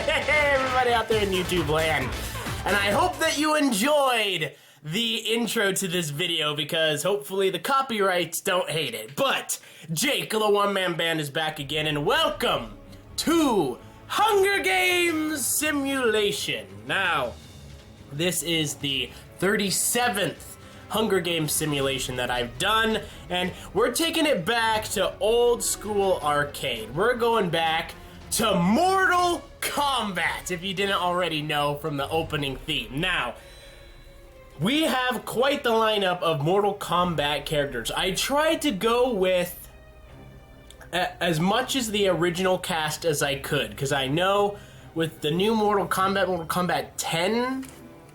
Hey, everybody out there in YouTube land. And I hope that you enjoyed the intro to this video because hopefully the copyrights don't hate it. But Jake of the OneManBand is back again, and welcome to Hunger Games Simulation. Now, this is the 37th Hunger Games simulation that I've done, and we're taking it back to old school arcade. We're going back to Mortal Kombat, if you didn't already know from the opening theme. Now, we have quite the lineup of Mortal Kombat characters. I tried to go with as much as the original cast as I could, because I know with the new Mortal Kombat 10,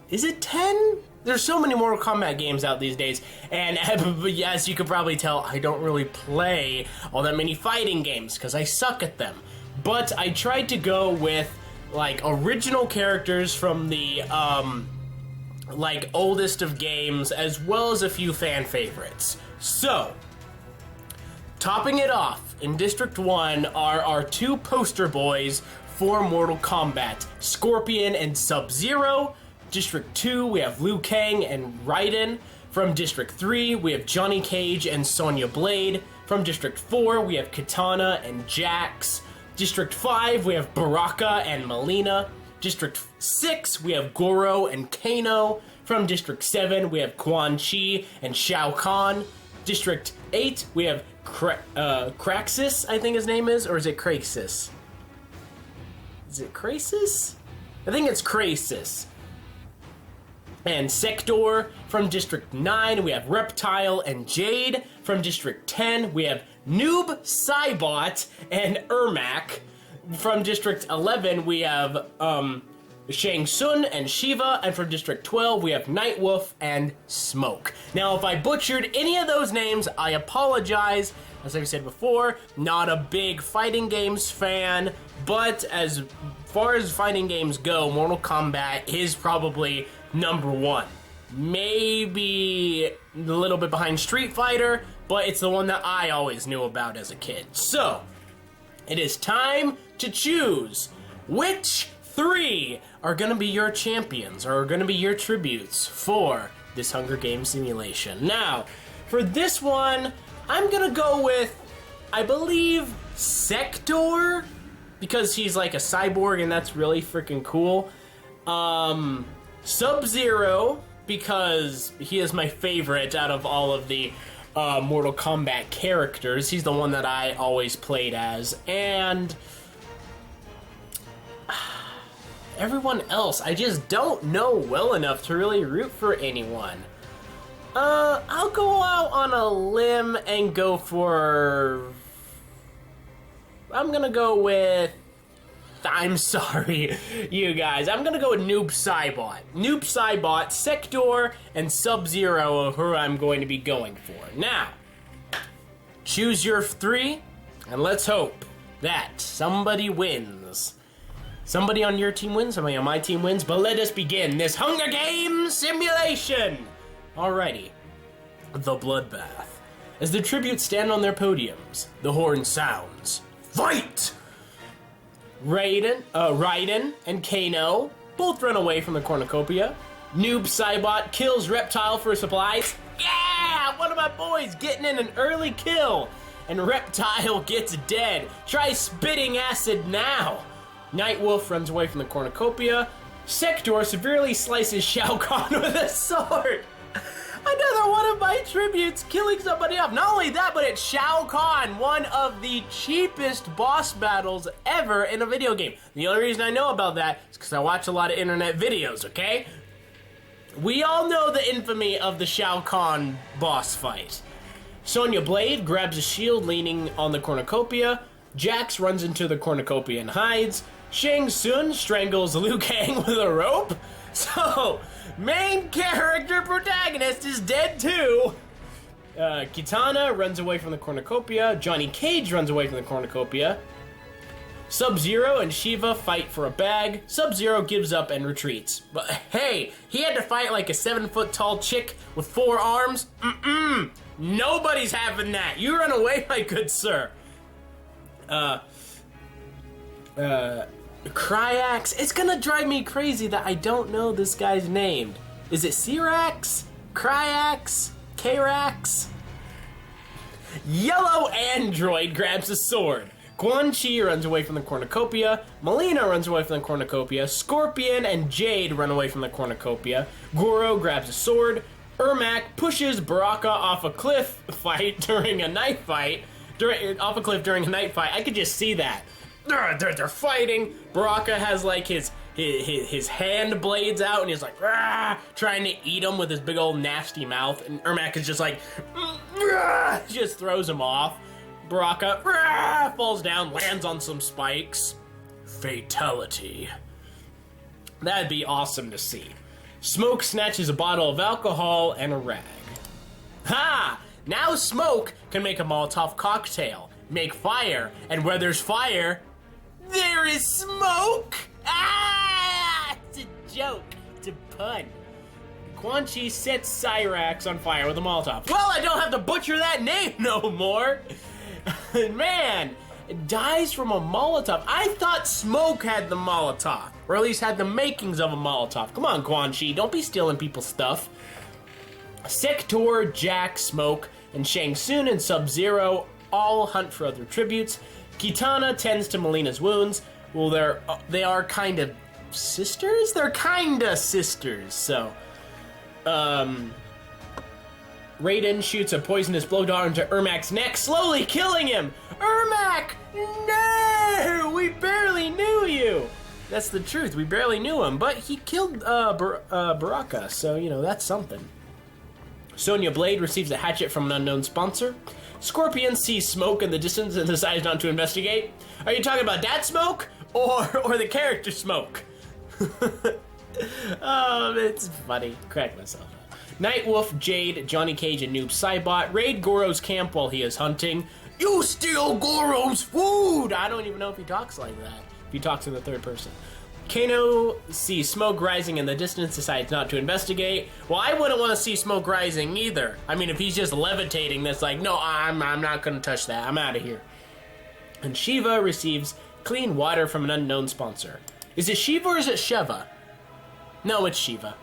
is it 10? There's so many Mortal Kombat games out these days, and as you could probably tell, I don't really play all that many fighting games because I suck at them. But I tried to go with like original characters from the like oldest of games, as well as a few fan favorites. So, topping it off in District 1 are our two poster boys for Mortal Kombat, Scorpion and Sub-Zero. District 2, we have Liu Kang and Raiden. From District 3, we have Johnny Cage and Sonya Blade. From District 4, we have Kitana and Jax. District 5, we have Baraka and Mileena. District 6, we have Goro and Kano. From District 7, we have Quan Chi and Shao Kahn. District 8, we have Kraxus, I think his name is, or is it Kraxus? Is it Kraxus? I think it's Kraxus. And Sector. From District 9, we have Reptile and Jade. From District 10, we have Noob Saibot and Ermac. From District 11, we have Shang Tsung and Shiva. And from District 12, we have Nightwolf and Smoke. Now, if I butchered any of those names, I apologize. As I've said before, not a big fighting games fan, but as far as fighting games go, Mortal Kombat is probably number one. Maybe a little bit behind Street Fighter, but it's the one that I always knew about as a kid. So, it is time to choose which three are going to be your champions, or are going to be your tributes for this Hunger Games simulation. Now, for this one, I'm going to go with, I believe, Sector, because he's like a cyborg and that's really freaking cool. Sub-Zero, because he is my favorite out of all of the Mortal Kombat characters. He's the one that I always played as. And everyone else, I just don't know well enough to really root for anyone. I'll go out on a limb and go for... I'm gonna go with... I'm sorry, you guys. I'm gonna go with Noob Saibot. Noob Saibot, Sector, and Sub-Zero are who I'm going to be going for. Now, choose your three, and let's hope that somebody wins. Somebody on your team wins, somebody on my team wins, but let us begin this Hunger Games simulation! Alrighty. The Bloodbath. As the tributes stand on their podiums, the horn sounds. Fight! Raiden and Kano both run away from the cornucopia. Noob Saibot kills Reptile for supplies. Yeah! One of my boys getting in an early kill. And Reptile gets dead. Try spitting acid now. Nightwolf runs away from the cornucopia. Sector severely slices Shao Kahn with a sword. Another one of my tributes killing somebody off. Not only that, but it's Shao Kahn, one of the cheapest boss battles ever in a video game. The only reason I know about that is because I watch a lot of internet videos, okay? We all know the infamy of the Shao Kahn boss fight. Sonya Blade grabs a shield leaning on the cornucopia. Jax runs into the cornucopia and hides. Shang Tsung strangles Liu Kang with a rope. So, main character protagonist is dead too. Kitana runs away from the cornucopia. Johnny Cage runs away from the cornucopia. Sub-Zero and Shiva fight for a bag. Sub-Zero gives up and retreats. But hey, he had to fight like a 7-foot-tall chick with 4 arms? Nobody's having that. You run away, my good sir. Cryax. It's gonna drive me crazy that I don't know this guy's name. Is it Cyrax? Cryax? Krax? Yellow android grabs a sword. Quan Chi runs away from the cornucopia. Melina runs away from the cornucopia. Scorpion and Jade run away from the cornucopia. Goro grabs a sword. Ermac pushes Baraka off a cliff fight during a knife fight. Off a cliff during a night fight. I could just see that. They're fighting. Baraka has like his hand blades out and he's like trying to eat him with his big old nasty mouth. And Ermac is just like just throws him off. Baraka falls down, lands on some spikes. Fatality. That'd be awesome to see. Smoke snatches a bottle of alcohol and a rag. Ha! Now Smoke can make a Molotov cocktail, make fire, and where there's fire, there is smoke! Ah! It's a joke. It's a pun. Quan Chi sets Cyrax on fire with a Molotov. Well, I don't have to butcher that name no more. Man, it dies from a Molotov. I thought Smoke had the Molotov, or at least had the makings of a Molotov. Come on, Quan Chi, don't be stealing people's stuff. Sector, Jack, Smoke, and Shang Tsung and Sub-Zero all hunt for other tributes. Kitana tends to Melina's wounds. Well, they are kind of sisters? They're kinda sisters, so... Raiden shoots a poisonous blow dart into Ermac's neck, slowly killing him! Ermac! No! We barely knew you! That's the truth, we barely knew him, but he killed Baraka, so, you know, that's something. Sonya Blade receives a hatchet from an unknown sponsor. Scorpion sees smoke in the distance and decides not to investigate. Are you talking about that smoke? Or the character Smoke? Oh, it's funny. Crack myself up. Nightwolf, Jade, Johnny Cage, and Noob Saibot raid Goro's camp while he is hunting. You steal Goro's food! I don't even know if he talks like that. If he talks in the third person. Kano sees smoke rising in the distance, decides not to investigate. Well, I wouldn't want to see smoke rising either. I mean, if he's just levitating, that's like, no, I'm not going to touch that. I'm out of here. And Shiva receives clean water from an unknown sponsor. Is it Shiva or is it Sheva? No, it's Shiva.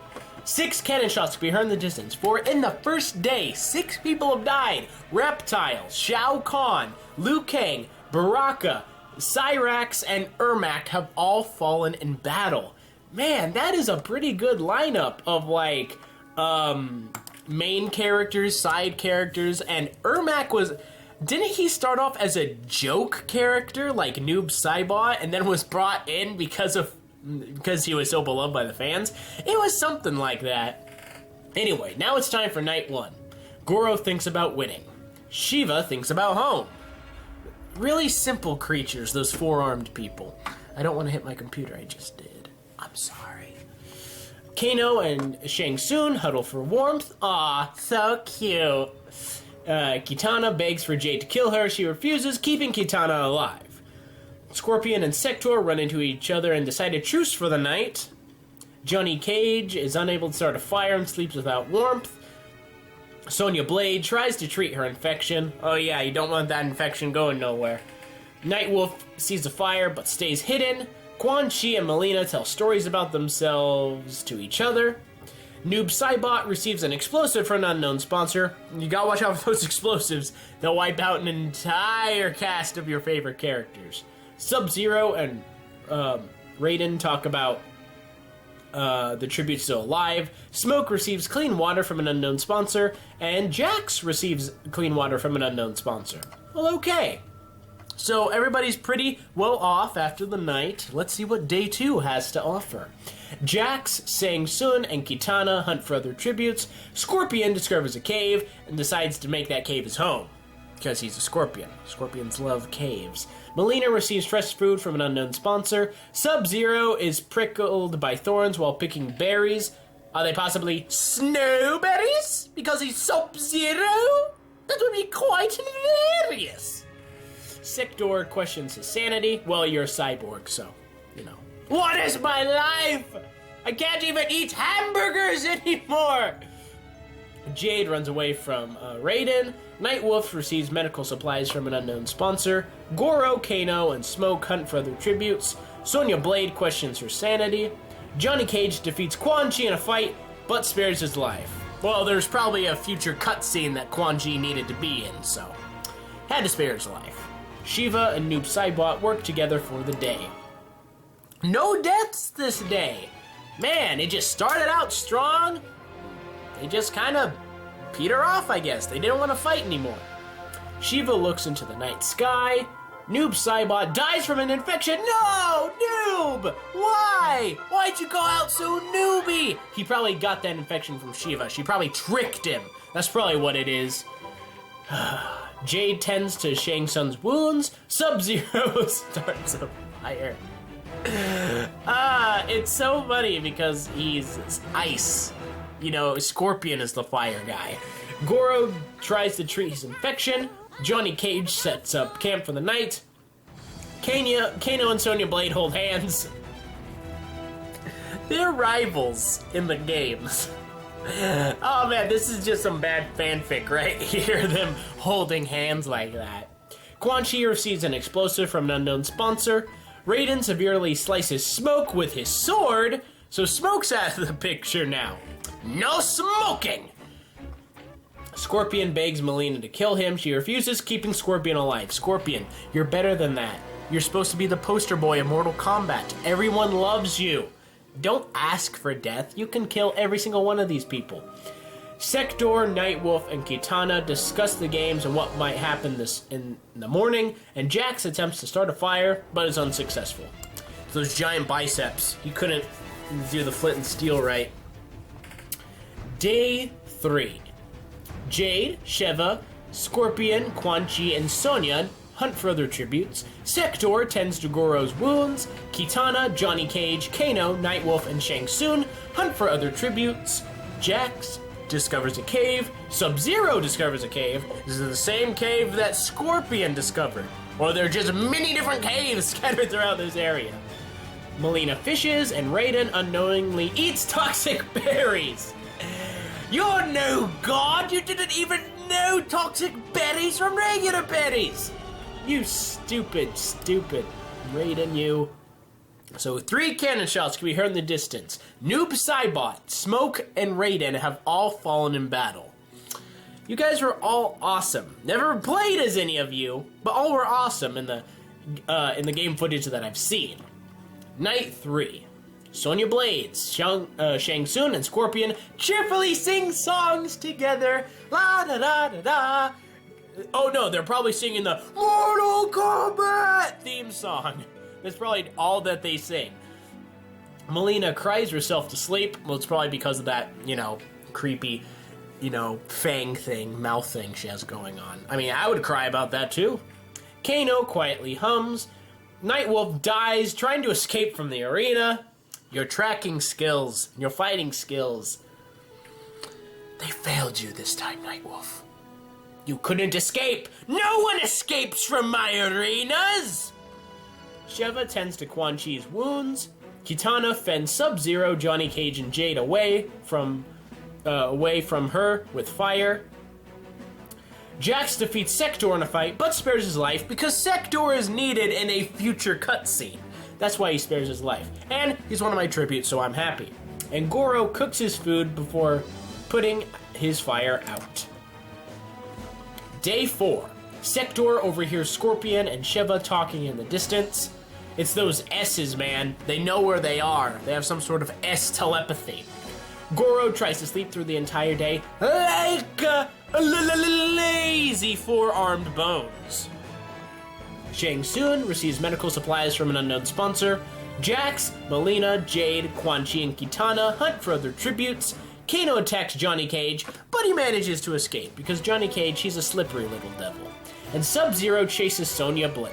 6 cannon shots can be heard in the distance. For in the first day, 6 people have died. Reptiles, Shao Kahn, Liu Kang, Baraka, Cyrax, and Ermac have all fallen in battle. Man, that is a pretty good lineup of, like, main characters, side characters, and Ermac was... Didn't he start off as a joke character, like Noob Saibot, and then was brought in because he was so beloved by the fans? It was something like that. Anyway, now it's time for night 1. Goro thinks about winning. Shiva thinks about home. Really simple creatures, those 4-armed people. I don't want to hit my computer, I just did. I'm sorry. Kano and Shang Tsung huddle for warmth. Aw, so cute. Kitana begs for Jade to kill her. She refuses, keeping Kitana alive. Scorpion and Sector run into each other and decide a truce for the night. Johnny Cage is unable to start a fire and sleeps without warmth. Sonya Blade tries to treat her infection. Oh yeah, you don't want that infection going nowhere. Nightwolf sees a fire but stays hidden. Quan Chi and Melina tell stories about themselves to each other. Noob Saibot receives an explosive from an unknown sponsor. You gotta watch out for those explosives. They'll wipe out an entire cast of your favorite characters. Sub-Zero and Raiden talk about the tribute still alive. Smoke receives clean water from an unknown sponsor. And Jax receives clean water from an unknown sponsor. Well, okay. So everybody's pretty well off after the night. Let's see what day 2 has to offer. Jax, Shang Tsung, and Kitana hunt for other tributes. Scorpion discovers a cave and decides to make that cave his home. Because he's a scorpion. Scorpions love caves. Melina receives fresh food from an unknown sponsor. Sub-Zero is prickled by thorns while picking berries. Are they possibly snowberries? Because he's Sub-Zero? That would be quite hilarious. Sector questions his sanity. Well, you're a cyborg, so, you know. What is my life? I can't even eat hamburgers anymore! Jade runs away from Raiden. Nightwolf receives medical supplies from an unknown sponsor. Goro, Kano, and Smoke hunt for other tributes. Sonya Blade questions her sanity. Johnny Cage defeats Quan Chi in a fight, but spares his life. Well, there's probably a future cutscene that Quan Chi needed to be in, so had to spare his life. Shiva and Noob Saibot work together for the day. No deaths this day. Man, it just started out strong. They just kind of peter off, I guess. They didn't want to fight anymore. Shiva looks into the night sky. Noob Saibot dies from an infection. No, Noob! Why? Why'd you go out so newbie? He probably got that infection from Shiva. She probably tricked him. That's probably what it is. Jade tends to Shang Tsung's wounds. Sub-Zero starts a fire. It's so funny because he's ice. You know, Scorpion is the fire guy. Goro tries to treat his infection. Johnny Cage sets up camp for the night. Kano and Sonya Blade hold hands. They're rivals in the games. Oh man, this is just some bad fanfic right here, them holding hands like that. Quan Chi receives an explosive from an unknown sponsor. Raiden severely slices Smoke with his sword, so Smoke's out of the picture now. No smoking! Scorpion begs Mileena to kill him. She refuses, keeping Scorpion alive. Scorpion, you're better than that. You're supposed to be the poster boy of Mortal Kombat. Everyone loves you. Don't ask for death. You can kill every single one of these people. Sector, Nightwolf, and Kitana discuss the games and what might happen in the morning, and Jax attempts to start a fire, but is unsuccessful. Those giant biceps. He couldn't do the flint and steel right. Day 3. Jade, Sheva, Scorpion, Quan Chi, and Sonya hunt for other tributes. Sector tends to Goro's wounds. Kitana, Johnny Cage, Kano, Nightwolf, and Shang Tsung hunt for other tributes. Jax discovers a cave. Sub-Zero discovers a cave. This is the same cave that Scorpion discovered. Or there are just many different caves scattered throughout this area. Mileena fishes, and Raiden unknowingly eats toxic berries. You're no god! You didn't even know toxic berries from regular berries! You stupid Raiden, you. So 3 cannon shots can be heard in the distance. Noob Saibot, Smoke, and Raiden have all fallen in battle. You guys were all awesome. Never played as any of you, but all were awesome in the game footage that I've seen. Night 3. Sonya Blade, Shang Tsung, and Scorpion cheerfully sing songs together. La da da da da. Oh no, they're probably singing the Mortal Kombat theme song. That's probably all that they sing. Mileena cries herself to sleep. Well, it's probably because of that, creepy, fang thing, mouth thing she has going on. I mean, I would cry about that too. Kano quietly hums. Nightwolf dies trying to escape from the arena. Your tracking skills, your fighting skills, they failed you this time, Nightwolf. You couldn't escape. No one escapes from my arenas! Sheva tends to Quan Chi's wounds. Kitana fends Sub-Zero, Johnny Cage, and Jade away from her with fire. Jax defeats Sector in a fight, but spares his life because Sector is needed in a future cutscene. That's why he spares his life. And he's one of my tributes, so I'm happy. And Goro cooks his food before putting his fire out. Day 4. Sector overhears Scorpion and Sheva talking in the distance. It's those S's, man. They know where they are. They have some sort of S telepathy. Goro tries to sleep through the entire day like lazy 4-armed bones. Shang Tsung receives medical supplies from an unknown sponsor. Jax, Mileena, Jade, Quan Chi, and Kitana hunt for other tributes. Kano attacks Johnny Cage, but he manages to escape because Johnny Cage, he's a slippery little devil. And Sub-Zero chases Sonya Blade.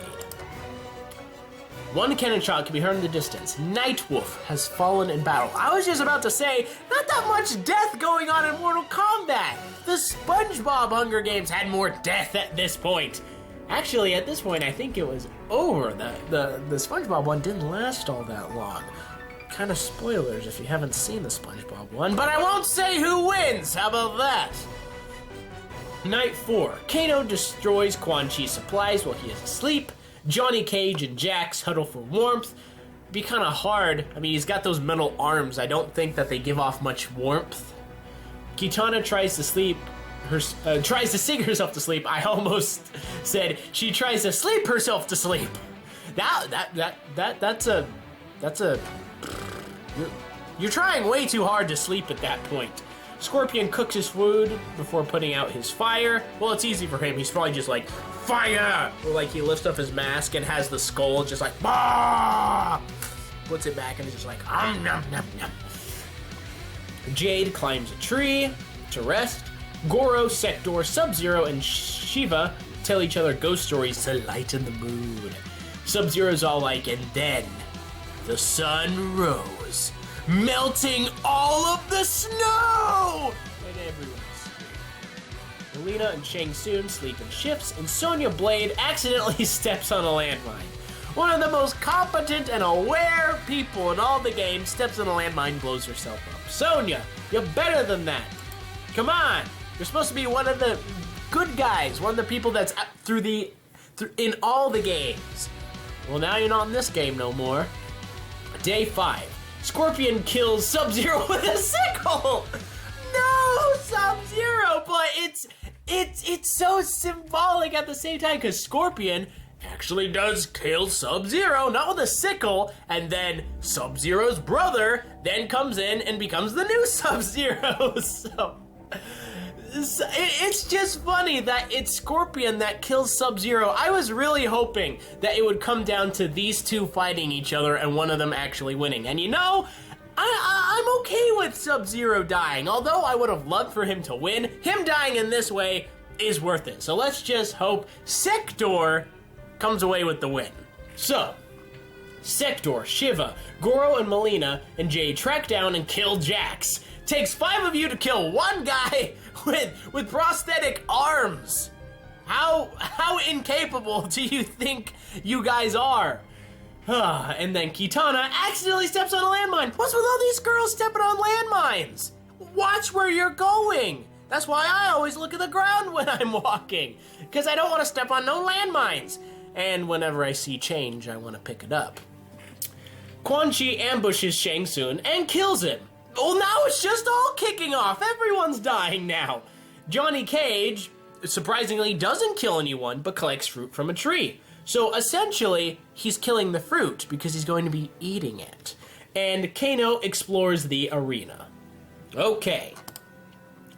1 cannon shot can be heard in the distance. Nightwolf has fallen in battle. I was just about to say, not that much death going on in Mortal Kombat. The SpongeBob Hunger Games had more death at this point. Actually, at this point, I think it was over. The SpongeBob one didn't last all that long. Kind of spoilers if you haven't seen the SpongeBob one, but I won't say who wins. How about that? Night 4. Kano destroys Quan Chi's supplies while he is asleep. Johnny Cage and Jax huddle for warmth. be kind of hard. I mean, he's got those metal arms. I don't think that they give off much warmth. Kitana tries to sleep. Tries to sing herself to sleep. I almost said she tries to sleep herself to sleep. That's a. You're trying way too hard to sleep at that point. Scorpion cooks his food before putting out his fire. Well, it's easy for him. He's probably just like, fire! Or like he lifts up his mask and has the skull just like, bah! Puts it back and is just like, nom nom nom. Jade climbs a tree to rest. Goro, Sector, Sub-Zero, and Shiva tell each other ghost stories to lighten the mood. Sub-Zero's all like, and then the sun rose, melting all of the snow! And everyone's asleep. Melina and Shang Tsung sleep in shifts, and Sonya Blade accidentally steps on a landmine. One of the most competent and aware people in all the game steps on a landmine, blows herself up. Sonya, you're better than that. Come on. You're supposed to be one of the good guys, one of the people that's in all the games. Well, now you're not in this game no more. Day 5. Scorpion kills Sub-Zero with a sickle! No, Sub-Zero! But it's so symbolic at the same time, because Scorpion actually does kill Sub-Zero, not with a sickle, and then Sub-Zero's brother then comes in and becomes the new Sub-Zero. So it's just funny that it's Scorpion that kills Sub-Zero. I was really hoping that it would come down to these two fighting each other and one of them actually winning. And you know, I'm okay with Sub-Zero dying. Although I would have loved for him to win, him dying in this way is worth it. So let's just hope Sector comes away with the win. So, Sector, Shiva, Goro, and Melina and Jade track down and kill Jax. Takes 5 of you to kill one guy with prosthetic arms. How incapable do you think you guys are? And then Kitana accidentally steps on a landmine. What's with all these girls stepping on landmines? Watch where you're going. That's why I always look at the ground when I'm walking, because I don't want to step on no landmines. And whenever I see change, I want to pick it up. Quan Chi ambushes Shang Tsung and kills him. Well, now it's just all kicking off. Everyone's dying now. Johnny Cage, surprisingly, doesn't kill anyone, but collects fruit from a tree. So essentially, he's killing the fruit because he's going to be eating it. And Kano explores the arena. Okay.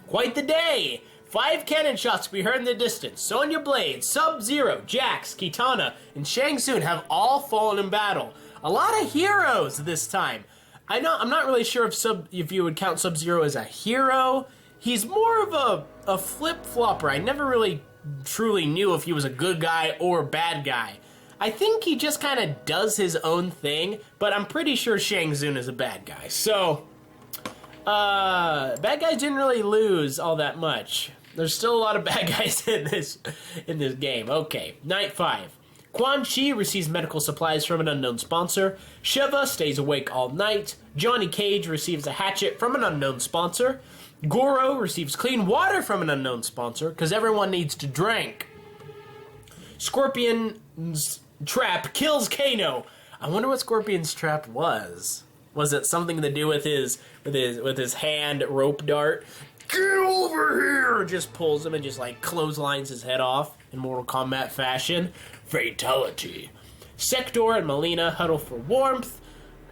Quite the day. 5 cannon shots to be heard in the distance. Sonya Blade, Sub-Zero, Jax, Kitana, and Shang Tsung have all fallen in battle. A lot of heroes this time. I'm not really sure if you would count Sub-Zero as a hero. He's more of a flip-flopper. I never really truly knew if he was a good guy or a bad guy. I think he just kind of does his own thing, but I'm pretty sure Shang Tsung is a bad guy. So, bad guys didn't really lose all that much. There's still a lot of bad guys in this game. Okay, night 5. Quan Chi receives medical supplies from an unknown sponsor. Shiva stays awake all night. Johnny Cage receives a hatchet from an unknown sponsor. Goro receives clean water from an unknown sponsor, because everyone needs to drink. Scorpion's trap kills Kano. I wonder what Scorpion's trap was. Was it something to do with his hand rope dart? Get over here! Just pulls him and just like clotheslines his head off in Mortal Kombat fashion. Fatality. Sector and Melina huddle for warmth.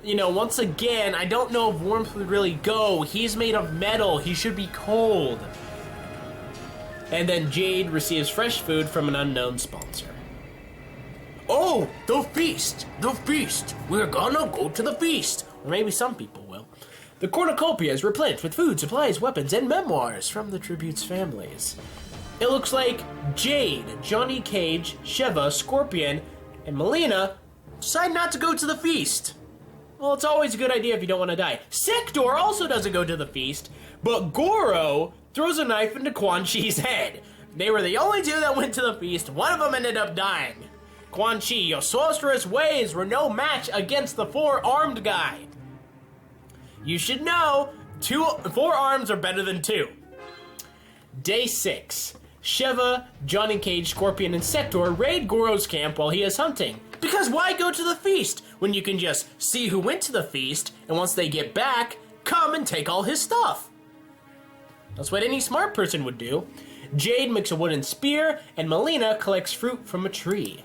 You know, once again, I don't know if warmth would really go. He's made of metal. He should be cold. And then Jade receives fresh food from an unknown sponsor. Oh, the feast! The feast! We're gonna go to the feast! Or maybe some people will. The cornucopia is replenished with food, supplies, weapons, and memoirs from the tribute's families. It looks like Jade, Johnny Cage, Shiva, Scorpion, and Melina decide not to go to the feast. Well, it's always a good idea if you don't want to die. Sector also doesn't go to the feast, but Goro throws a knife into Quan Chi's head. They were the only two that went to the feast. One of them ended up dying. Quan Chi, your sorcerous ways were no match against the 4-armed guy. You should know, 4 arms are better than 2. Day 6. Shiva, Johnny Cage, Scorpion, and Sector raid Goro's camp while he is hunting. Because why go to the feast when you can just see who went to the feast, and once they get back, come and take all his stuff? That's what any smart person would do. Jade makes a wooden spear, and Melina collects fruit from a tree.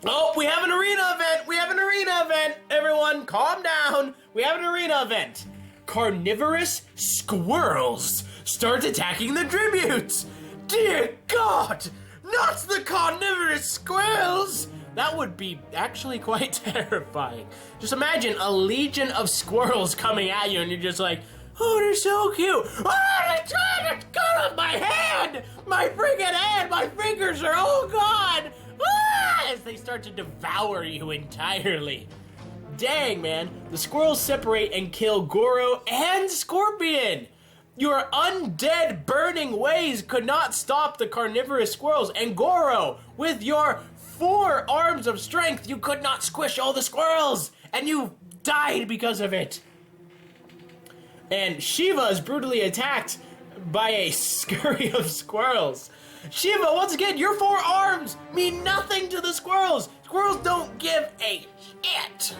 Oh, we have an arena event! We have an arena event! Everyone, calm down! We have an arena event! Carnivorous squirrels start attacking the tributes! Dear God! Not the carnivorous squirrels! That would be actually quite terrifying. Just imagine a legion of squirrels coming at you and you're just like, oh, they're so cute. Oh, they're trying to cut off my hand! My freaking hand! My fingers are all gone! Ah! As they start to devour you entirely. Dang, man. The squirrels separate and kill Goro and Scorpion. Your undead burning ways could not stop the carnivorous squirrels. And Goro, with your 4 arms of strength, you could not squish all the squirrels. And you died because of it. And Shiva is brutally attacked by a scurry of squirrels. Shiva, once again, your 4 arms mean nothing to the squirrels. Squirrels don't give a shit.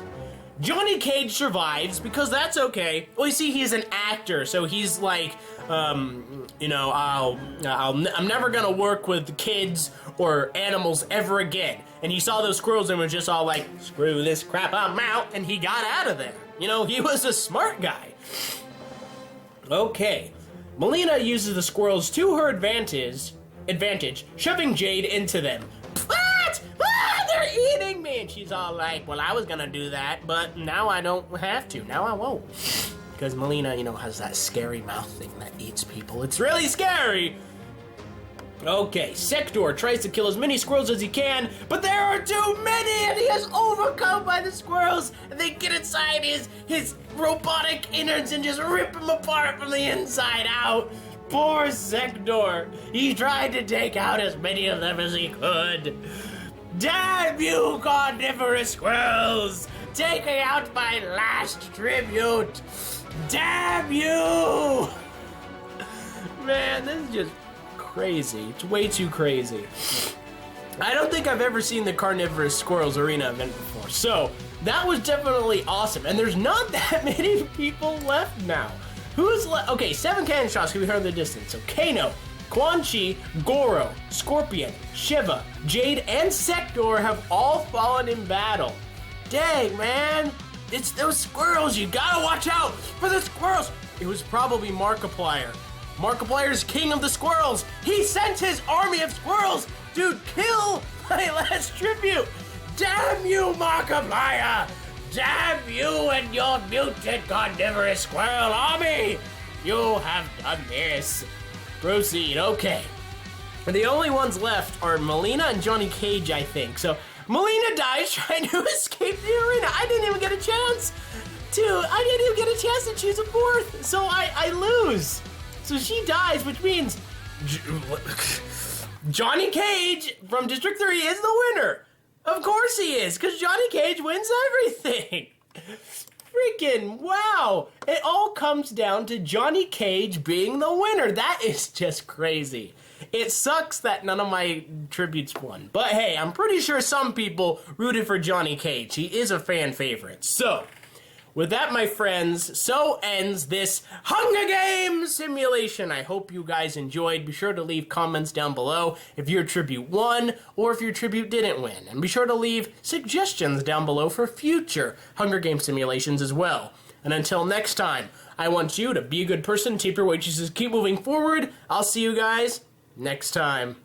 Johnny Cage survives because that's okay. Well, you see, he's an actor, so he's like, you know, I'm never gonna work with kids or animals ever again. And he saw those squirrels and was just all like, screw this crap, I'm out, and he got out of there. You know, he was a smart guy. Okay, Melina uses the squirrels to her advantage, shoving Jade into them. What? Ah, they're eating me! And she's all like, well, I was gonna do that, but now I don't have to. Now I won't. Because Melina, you know, has that scary mouth thing that eats people. It's really scary! Okay, Sector tries to kill as many squirrels as he can, but there are too many, and he is overcome by the squirrels, and they get inside his robotic innards and just rip him apart from the inside out. Poor Sector. He tried to take out as many of them as he could. Damn you, carnivorous squirrels! Taking out my last tribute! Damn you! Man, this is just crazy. It's way too crazy. I don't think I've ever seen the Carnivorous Squirrels Arena event before, so that was definitely awesome. And there's not that many people left now. Who's left? Okay, 7 cannon shots can be heard in the distance. So Kano, Quan Chi, Goro, Scorpion, Shiva, Jade, and Sector have all fallen in battle. Dang, man. It's those squirrels. You gotta watch out for the squirrels. It was probably Markiplier. Markiplier's king of the squirrels. He sent his army of squirrels to kill my last tribute. Damn you, Markiplier! Damn you and your mutant carnivorous squirrel army! You have done this. Proceed, okay. And the only ones left are Melina and Johnny Cage, I think. So Melina dies trying to escape the arena. I didn't even get a chance to choose a 4th. So I lose. So she dies, which means Johnny Cage from District 3 is the winner. Of course he is, because Johnny Cage wins everything. Freaking wow. It all comes down to Johnny Cage being the winner. That is just crazy. It sucks that none of my tributes won. But hey, I'm pretty sure some people rooted for Johnny Cage. He is a fan favorite. So, with that, my friends, so ends this Hunger Games simulation. I hope you guys enjoyed. Be sure to leave comments down below if your tribute won or if your tribute didn't win. And be sure to leave suggestions down below for future Hunger Games simulations as well. And until next time, I want you to be a good person, tip your waitresses, keep moving forward. I'll see you guys next time.